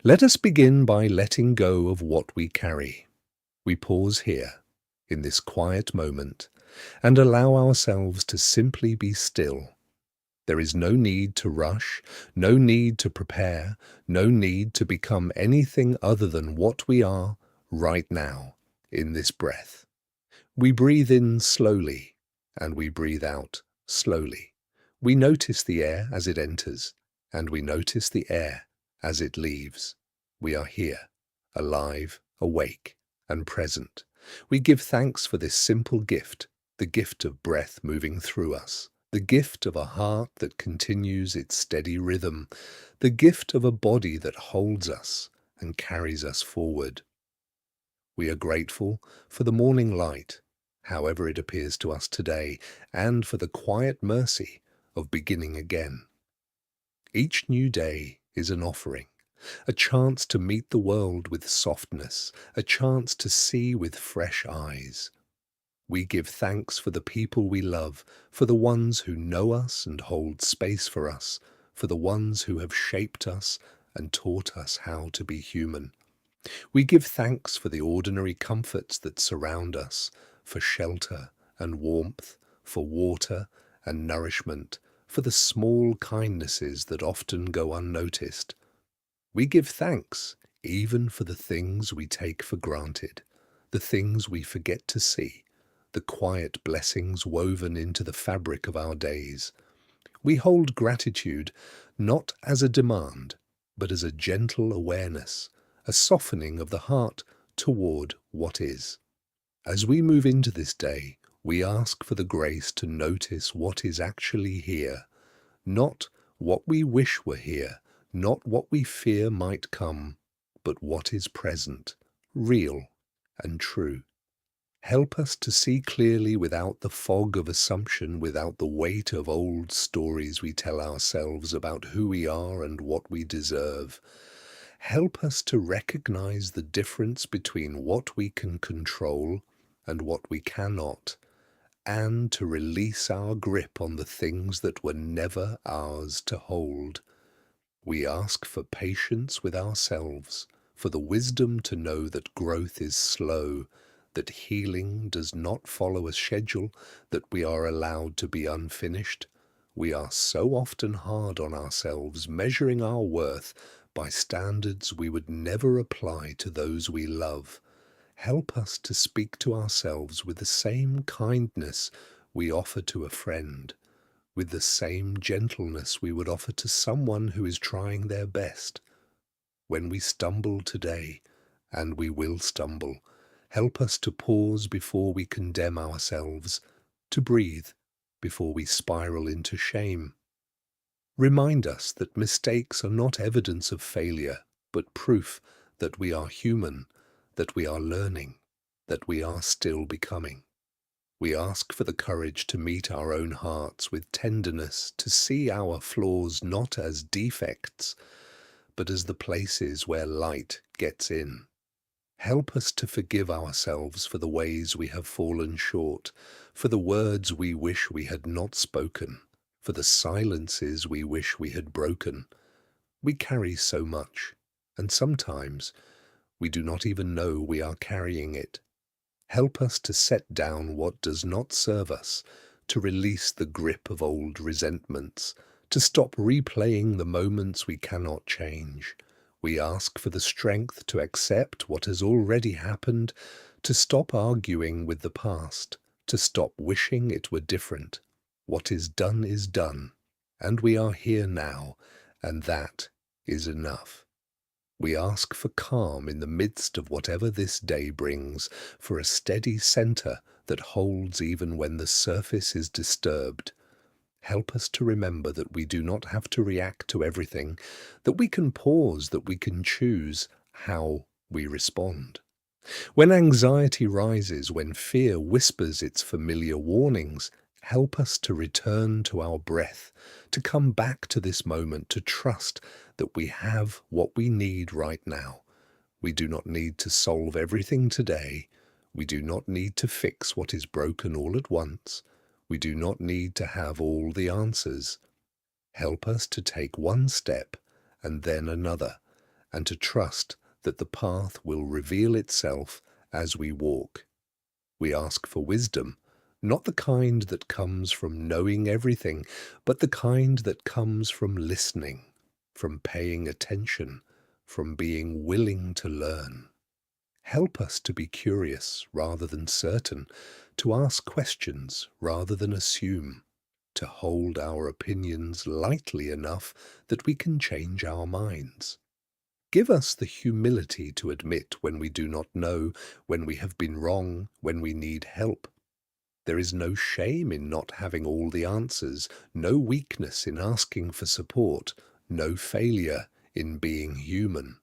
Let us begin by letting go of what we carry. We pause here, in this quiet moment, and allow ourselves to simply be still. There is no need to rush, no need to prepare, no need to become anything other than what we are right now, in this breath. We breathe in slowly, and we breathe out slowly. We notice the air as it enters, and we notice the air as it leaves. We are here, alive, awake, and present. We give thanks for this simple gift, the gift of breath moving through us, the gift of a heart that continues its steady rhythm, the gift of a body that holds us and carries us forward. We are grateful for the morning light, however it appears to us today, and for the quiet mercy of beginning again. Each new day is an offering, a chance to meet the world with softness, a chance to see with fresh eyes. We give thanks for the people we love, for the ones who know us and hold space for us, for the ones who have shaped us and taught us how to be human. We give thanks for the ordinary comforts that surround us, for shelter and warmth, for water and nourishment, for the small kindnesses that often go unnoticed. We give thanks even for the things we take for granted, the things we forget to see, the quiet blessings woven into the fabric of our days. We hold gratitude not as a demand, but as a gentle awareness, a softening of the heart toward what is. As we move into this day, we ask for the grace to notice what is actually here, not what we wish were here, not what we fear might come, but what is present, real and true. Help us to see clearly without the fog of assumption, without the weight of old stories we tell ourselves about who we are and what we deserve. Help us to recognize the difference between what we can control and what we cannot, and to release our grip on the things that were never ours to hold. We ask for patience with ourselves, for the wisdom to know that growth is slow, that healing does not follow a schedule, that we are allowed to be unfinished. We are so often hard on ourselves, measuring our worth by standards we would never apply to those we love. Help us to speak to ourselves with the same kindness we offer to a friend, with the same gentleness we would offer to someone who is trying their best. When we stumble today, and we will stumble, help us to pause before we condemn ourselves, to breathe before we spiral into shame. Remind us that mistakes are not evidence of failure, but proof that we are human, that we are learning, that we are still becoming. We ask for the courage to meet our own hearts with tenderness, to see our flaws not as defects, but as the places where light gets in. Help us to forgive ourselves for the ways we have fallen short, for the words we wish we had not spoken, for the silences we wish we had broken. We carry so much, and sometimes we do not even know we are carrying it. Help us to set down what does not serve us, to release the grip of old resentments, to stop replaying the moments we cannot change. We ask for the strength to accept what has already happened, to stop arguing with the past, to stop wishing it were different. What is done, and we are here now, and that is enough. We ask for calm in the midst of whatever this day brings, for a steady center that holds even when the surface is disturbed. Help us to remember that we do not have to react to everything, that we can pause, that we can choose how we respond. When anxiety rises, when fear whispers its familiar warnings, help us to return to our breath, to come back to this moment, to trust that we have what we need right now. We do not need to solve everything today. We do not need to fix what is broken all at once. We do not need to have all the answers. Help us to take one step and then another, and to trust that the path will reveal itself as we walk. We ask for wisdom, not the kind that comes from knowing everything, but the kind that comes from listening, from paying attention, from being willing to learn. Help us to be curious rather than certain, to ask questions rather than assume, to hold our opinions lightly enough that we can change our minds. Give us the humility to admit when we do not know, when we have been wrong, when we need help. There is no shame in not having all the answers, no weakness in asking for support, no failure in being human.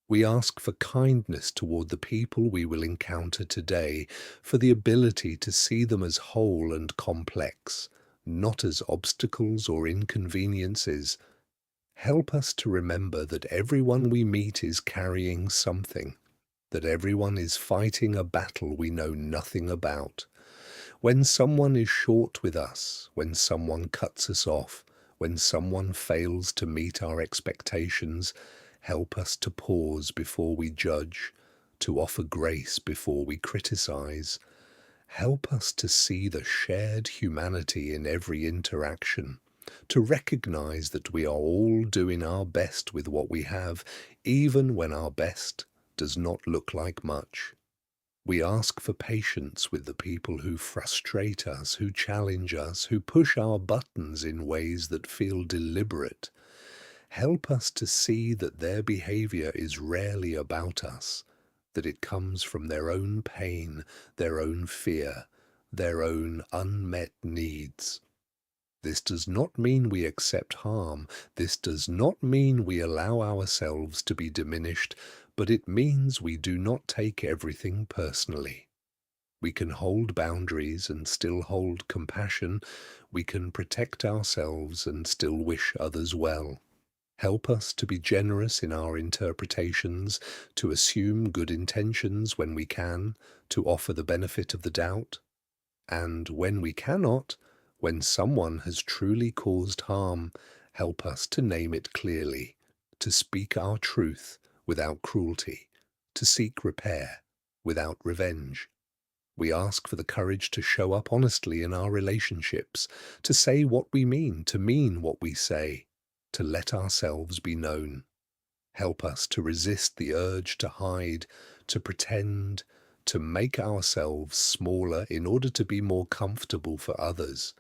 We ask for kindness toward the people we will encounter today, for the ability to see them as whole and complex, not as obstacles or inconveniences. Help us to remember that everyone we meet is carrying something, that everyone is fighting a battle we know nothing about. When someone is short with us, when someone cuts us off, when someone fails to meet our expectations, help us to pause before we judge, to offer grace before we criticize. Help us to see the shared humanity in every interaction, to recognize that we are all doing our best with what we have, even when our best does not look like much. We ask for patience with the people who frustrate us, who challenge us, who push our buttons in ways that feel deliberate. Help us to see that their behavior is rarely about us, that it comes from their own pain, their own fear, their own unmet needs. This does not mean we accept harm. This does not mean we allow ourselves to be diminished, but it means we do not take everything personally. We can hold boundaries and still hold compassion. We can protect ourselves and still wish others well. Help us to be generous in our interpretations, to assume good intentions when we can, to offer the benefit of the doubt. And when we cannot, when someone has truly caused harm, help us to name it clearly, to speak our truth without cruelty, to seek repair without revenge. We ask for the courage to show up honestly in our relationships, to say what we mean, to mean what we say, to let ourselves be known. Help us to resist the urge to hide, to pretend, to make ourselves smaller in order to be more comfortable for others.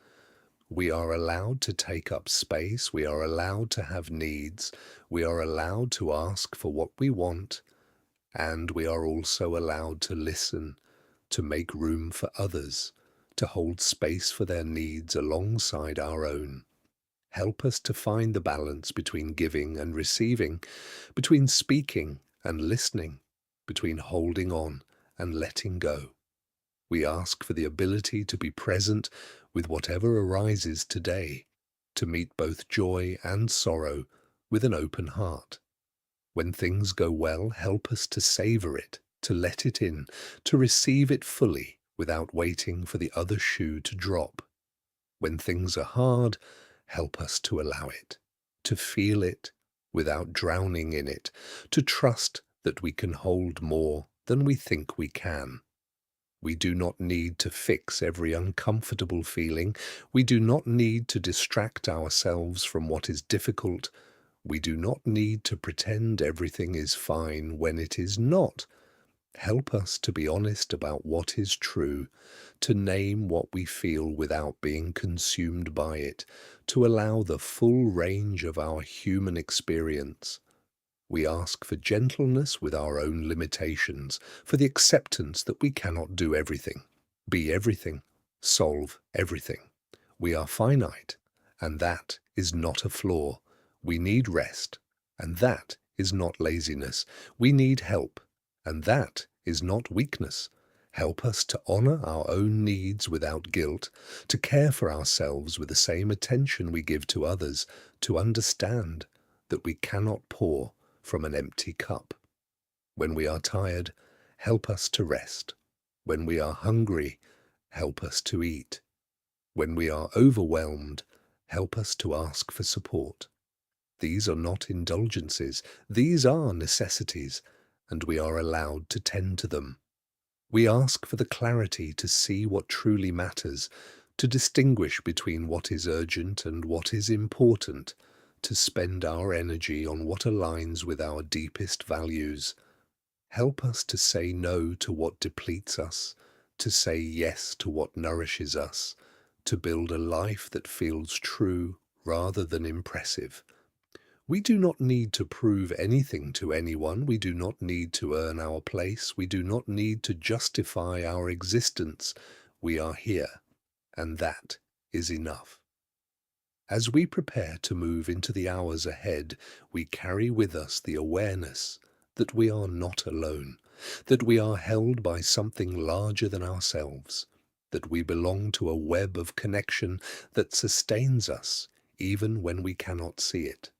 We are allowed to take up space, we are allowed to have needs, we are allowed to ask for what we want, and we are also allowed to listen, to make room for others, to hold space for their needs alongside our own. Help us to find the balance between giving and receiving, between speaking and listening, between holding on and letting go. We ask for the ability to be present with whatever arises today, to meet both joy and sorrow with an open heart. When things go well, help us to savor it, to let it in, to receive it fully without waiting for the other shoe to drop. When things are hard, help us to allow it, to feel it without drowning in it, to trust that we can hold more than we think we can. We do not need to fix every uncomfortable feeling. We do not need to distract ourselves from what is difficult. We do not need to pretend everything is fine when it is not. Help us to be honest about what is true, to name what we feel without being consumed by it, to allow the full range of our human experience. We ask for gentleness with our own limitations, for the acceptance that we cannot do everything, be everything, solve everything. We are finite, and that is not a flaw. We need rest, and that is not laziness. We need help, and that is not weakness. Help us to honor our own needs without guilt, to care for ourselves with the same attention we give to others, to understand that we cannot pour from an empty cup. When we are tired, help us to rest. When we are hungry, help us to eat. When we are overwhelmed, help us to ask for support. These are not indulgences, these are necessities, and we are allowed to tend to them. We ask for the clarity to see what truly matters, to distinguish between what is urgent and what is important, to spend our energy on what aligns with our deepest values. Help us to say no to what depletes us, to say yes to what nourishes us, to build a life that feels true rather than impressive. We do not need to prove anything to anyone. We do not need to earn our place. We do not need to justify our existence. We are here, and that is enough. As we prepare to move into the hours ahead, we carry with us the awareness that we are not alone, that we are held by something larger than ourselves, that we belong to a web of connection that sustains us even when we cannot see it.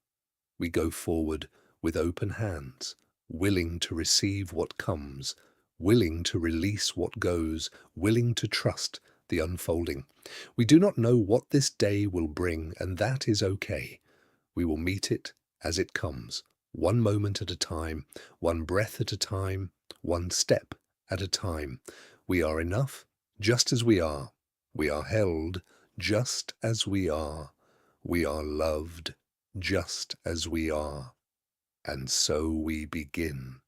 We go forward with open hands, willing to receive what comes, willing to release what goes, willing to trust the unfolding. We do not know what this day will bring, and that is okay. We will meet it as it comes, one moment at a time, one breath at a time, one step at a time. We are enough just as we are. We are held just as we are. We are loved just as we are. And so we begin.